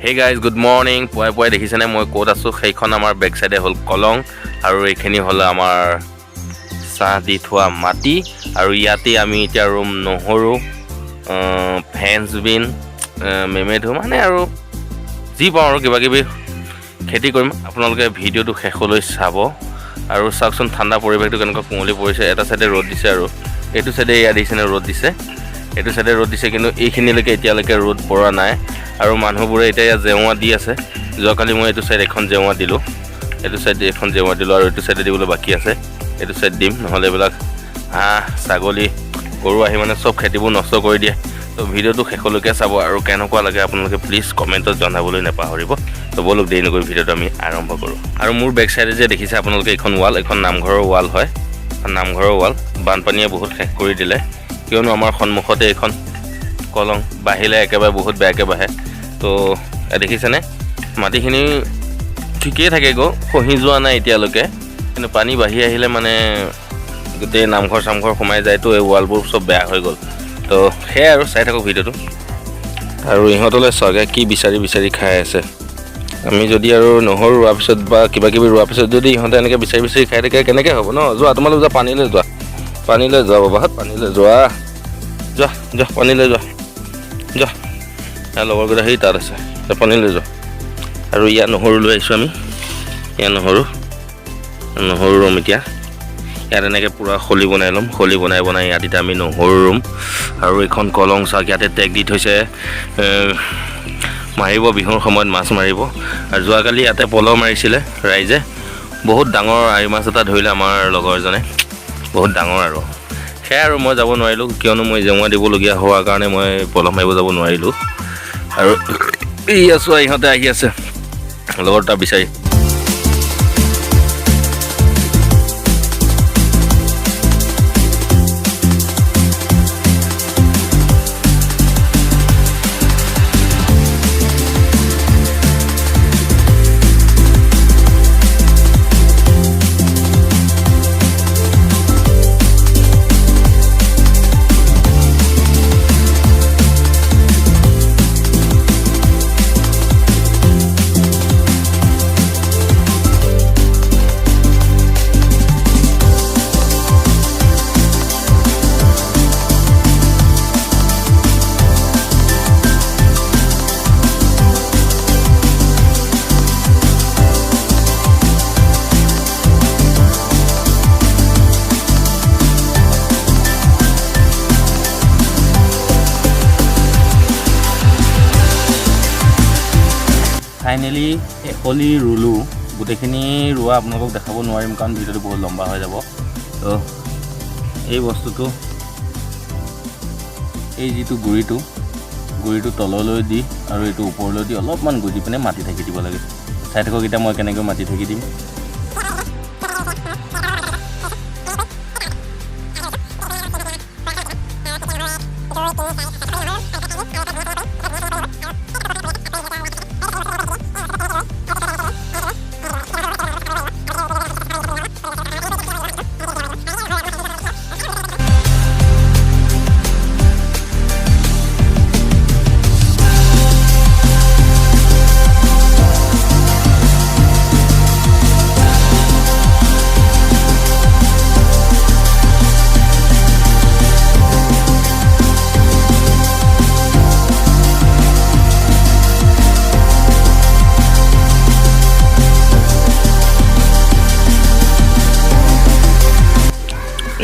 Hey guys, good morning. পুৱাই দেখিছেনে মই ক'ত আছোঁ? সেইখন আমাৰ বেক সাইডে হ'ল কলং আৰু এইখিনি হ'ল আমাৰ চাহ দি থোৱা মাটি আৰু ইয়াতে আমি এতিয়া ৰুম নহৰু ফেন্স বিন মেমেধু মানে আৰু যি পাওঁ আৰু কিবা কিবি খেতি কৰিম। আপোনালোকে ভিডিঅ'টো শেষলৈ চাব আৰু চাওকচোন ঠাণ্ডা পৰিৱেশটো কেনেকুৱা কুঁৱলী পৰিছে। এটা সাইডে ৰ'দ দিছে আৰু এইটো সাইডে এয়া দেখিছেনে ৰ'দ দিছে। এইটো সাইডে ৰ'দ দিছে কিন্তু এইখিনিলৈকে এতিয়ালৈকে ৰ'দ পৰা নাই আৰু মানুহবোৰে এতিয়া জেওৱা দি আছে। যোৱাকালি মই এইটো সাইড এখন জেওৱা দিলোঁ, এইটো সাইড এখন জেওৱা দিলোঁ আৰু এইটো সাইডে দিবলৈ বাকী আছে। এইটো সাইড দিম, নহ'লে এইবিলাক হাঁহ ছাগলী গৰু আহি মানে চব খেতিবোৰ নষ্ট কৰি দিয়ে। তো ভিডিঅ'টো শেষলৈকে চাব আৰু কেনেকুৱা লাগে আপোনালোকে প্লিজ কমেণ্টত জনাবলৈ নাপাহৰিব। তো বলক দেৰি নকৰি ভিডিঅ'টো আমি আৰম্ভ কৰোঁ। আৰু মোৰ বেক চাইডে যে দেখিছে আপোনালোকে এইখন ৱাল, এইখন নামঘৰৰ ৱাল হয়। নামঘৰৰ ৱাল বানপানীয়ে বহুত শেষ কৰি দিলে, কিয়নো আমাৰ সন্মুখতে এইখন কলং বাঢ়িলে একেবাৰে বহুত বেয়াকৈ বাঢ়ে। তো দেখিছেনে মাটিখিনি ঠিকেই থাকে খহি যোৱা নাই এতিয়ালৈকে, কিন্তু পানী বাঢ়ি আহিলে মানে গোটেই নামঘৰ চামঘৰ সোমাই যায়। তো এই ৱালবোৰ চব বেয়া হৈ গ'ল। তো সেয়াই আৰু চাই থাকক ভিডিঅ'টো। আৰু ইহঁতলৈ চাগে কি বিচাৰি বিচাৰি খাই আছে। আমি যদি আৰু নহৰু ৰোৱাৰ পিছত বা কিবা কিবি ৰোৱাৰ পিছত যদি ইহঁতে এনেকৈ বিচাৰি বিচাৰি খাই থাকে কেনেকৈ হ'ব ন? যোৱা তোমালোক যোৱা পানীলৈ যোৱা, পানীলৈ যোৱা বাবাহঁত, পানীলৈ যোৱা, যোৱা যোৱা পানীলৈ যোৱা, যোৱা ইয়াৰ লগৰকেইটা সেই তাত আছে, পানীলৈ যোৱা। আৰু ইয়াত নহৰু লৈ আহিছোঁ আমি, ইয়াত নহৰু ৰুম এতিয়া। ইয়াত এনেকৈ পূৰা খলি বনাই ল'ম, খলি বনাই ইয়াত এতিয়া আমি নহৰু ৰুম। আৰু এইখন কলং চাওক, ইয়াতে টেগ দি থৈছে মাৰিব, বিহুৰ সময়ত মাছ মাৰিব। আৰু যোৱাকালি ইয়াতে পল মাৰিছিলে ৰাইজে, বহুত ডাঙৰ আৰি মাছ এটা ধৰিলে আমাৰ লগৰজনে, বহুত ডাঙৰ। আৰু সেয়াই আৰু মই যাব নোৱাৰিলোঁ, কিয়নো মই জেওৰা দিবলগীয়া হোৱাৰ কাৰণে মই পল মাৰিব যাব নোৱাৰিলোঁ। আৰু এই আছোঁ ইহঁতে আহি আছে লগৰ এটা বিচাৰি। ফাইনেলি এখলি ৰুলোঁ, গোটেইখিনি ৰোৱা আপোনালোকক দেখাব নোৱাৰিম কাৰণ ভিডিঅ'টো বহুত লম্বা হৈ যাব। তো এই বস্তুটো, এই যিটো গুড়িটো তললৈ দি আৰু এইটো ওপৰলৈ দি অলপমান গুজি পিনে মাটি ঢাকি দিব লাগে। চাই থাকক এতিয়া মই কেনেকৈ মাটি ঢাকি দিম।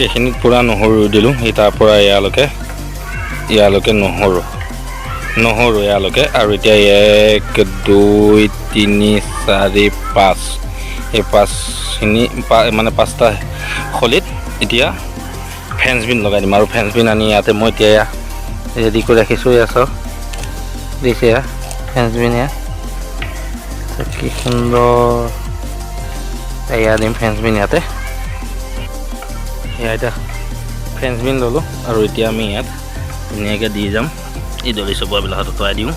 এইখিনিত পূৰা নহৰু দিলোঁ, সেই তাৰ পৰা ইয়ালৈকে নহৰু ইয়ালৈকে। আৰু এতিয়া 1 2 3 4 5 এই 5খিনি মানে 5টা খলিত এতিয়া ফেন্স বিন লগাই দিম। আৰু ফেন্স বিন আনি ইয়াতে মই এতিয়া ৰেডি কৰি ৰাখিছোঁ। এয়া চাওক দিছে এয়া ফেন্স বিন, এয়া কি সুন্দৰ। এয়া দিম ফেন্স বিন ইয়াতে। এয়া এতিয়া ফেন্স বিন ল'লোঁ আৰু এতিয়া আমি ইয়াত ধুনীয়াকৈ দি যাম। এই দলি চপোৱাবিলাক আঁতৰাই দিওঁ,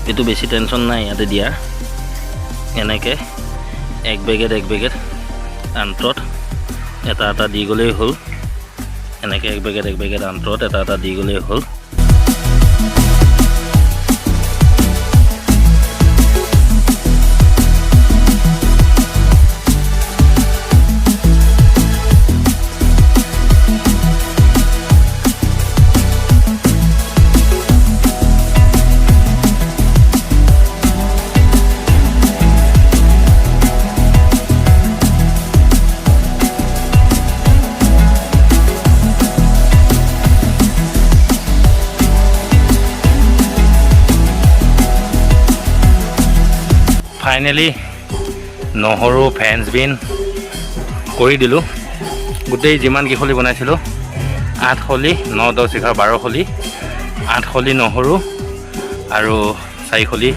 এইটো বেছি টেনশ্যন নাই ইয়াতে দিয়া। এনেকৈ এক বেগেট আন্তৰত এটা দি গ'লেই হ'ল। এনেকৈ এক বেগেট আন্তৰত এটা দি গ'লেই হ'ল। ফাইনেলি নহৰু ফ্ৰেঞ্চ বিন কৰি দিলোঁ। গোটেই যিমান কিখলি বনাইছিলোঁ 8 খলি 9 10 11 12 খলি 8 খলি নহৰু আৰু 4 খলি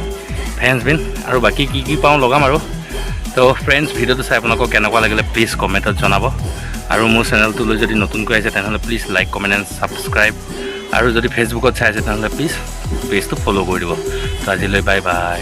ফ্ৰেঞ্চ বিন আৰু বাকী কি পাওঁ লগাম আৰু। তো ফ্ৰেণ্ডছ, ভিডিঅ'টো চাই আপোনালোকক কেনেকুৱা লাগিলে প্লিজ কমেণ্টত জনাব। আৰু মোৰ চেনেলটোলৈ যদি নতুনকৈ আহিছে তেনেহ'লে please like comment and subscribe. আৰু যদি ফেচবুকত চাই আছে তেনেহ'লে প্লিজ পেজটো ফ'ল' কৰি দিব। তো আজিলৈ বাই বাই।